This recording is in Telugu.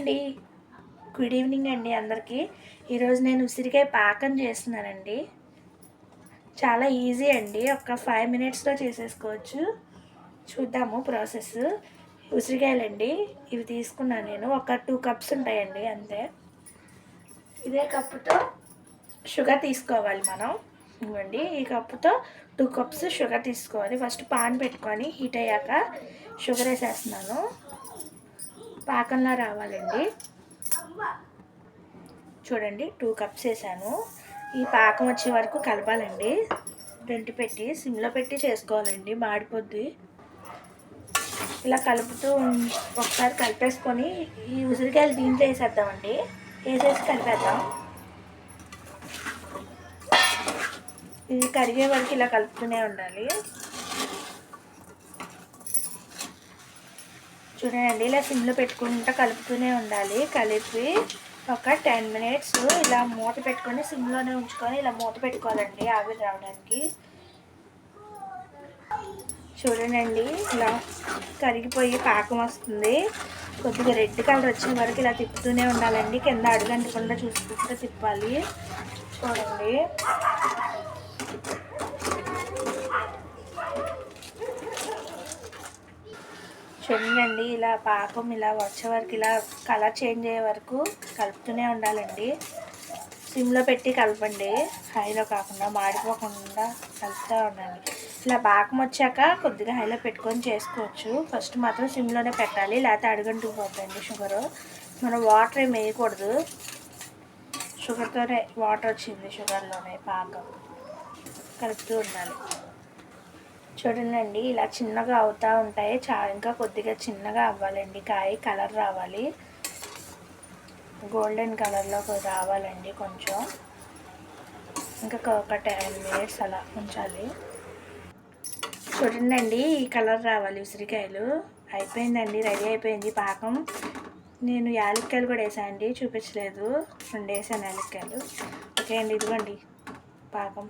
అండి. గుడ్ ఈవినింగ్ అండి అందరికీ. ఈరోజు నేను ఉసిరికాయ పాకం చేస్తున్నానండి. చాలా ఈజీ అండి. ఒక 5 మినిట్స్లో చేసేసుకోవచ్చు. చూద్దాము ప్రాసెస్. ఉసిరికాయలండి ఇవి తీసుకున్నాను నేను. ఒక 2 కప్స్ ఉంటాయండి అంతే. ఇదే కప్పుతో షుగర్ తీసుకోవాలి మనం. ఇవ్వండి, ఈ కప్పుతో 2 కప్స్ షుగర్ తీసుకోవాలి. ఫస్ట్ పాన్ పెట్టుకొని హీట్ అయ్యాక షుగర్ వేసేస్తున్నాను. పాకంలా రావాలండి. చూడండి 2 కప్స్ వేసాను. ఈ పాకం వచ్చే వరకు కలపాలండి. గంటి పెట్టి సిమ్లో పెట్టి చేసుకోవాలండి, మాడిపోద్ది. ఇలా కలుపుతూ ఒకసారి కలిపేసుకొని ఈ ఉసిరికాయలు దీంట్లో వేసేద్దామండి. వేసేసి కలిపేద్దాం. ఇది కరిగే వరకు ఇలా కలుపుతూనే ఉండాలి. చూడండి, ఇలా సిమ్లో పెట్టుకుంటూ కలుపుతూనే ఉండాలి. కలిపి ఒక 10 మినిట్స్ ఇలా మూత పెట్టుకొని సిమ్లోనే ఉంచుకొని ఇలా మూత పెట్టుకోవాలండి ఆవిరి రావడానికి. చూడండి, ఇలా కరిగిపోయి పాకం వస్తుంది. కొద్దిగా రెడ్ కలర్ వచ్చే వరకు ఇలా తిప్పుతూనే ఉండాలండి. కింద అడుగంటకుండా చూసుకుంటూ తిప్పాలి. చూడండి, చూడండి ఇలా పాకం ఇలా వచ్చే వరకు ఇలా కలర్ చేంజ్ అయ్యే వరకు కలుపుతూనే ఉండాలండి. సిమ్లో పెట్టి కలపండి, హైలో కాకుండా, మాడిపోకుండా కలుపుతూ ఉండండి. ఇలా పాకం వచ్చాక కొద్దిగా హైలో పెట్టుకొని చేసుకోవచ్చు. ఫస్ట్ మాత్రం సిమ్లోనే పెట్టాలి, లేకపోతే అడుగంటుకుపోద్దండి షుగరు. మనం వాటర్ ఏమి వేయకూడదు. షుగర్తోనే వాటర్ వచ్చింది, షుగర్లోనే పాకం కలుపుతూ ఉండాలి. చూడండి, ఇలా చిన్నగా అవుతూ ఉంటాయి. ఇంకా కొద్దిగా చిన్నగా అవ్వాలండి. కాయ కలర్ రావాలి, గోల్డెన్ కలర్లో రావాలండి కొంచెం. ఇంకా ఒక 10 మినిట్స్ అలా ఉంచాలి. చూడండి, ఈ కలర్ రావాలి ఉసిరికాయలు. అయిపోయిందండి, రెడీ అయిపోయింది పాకం. నేను యాలక్కాయలు కూడా వేసానండి, చూపించలేదు. 2 వేసాను యాలక్కాయలు. ఓకే అండి, ఇదిగోండి పాకం.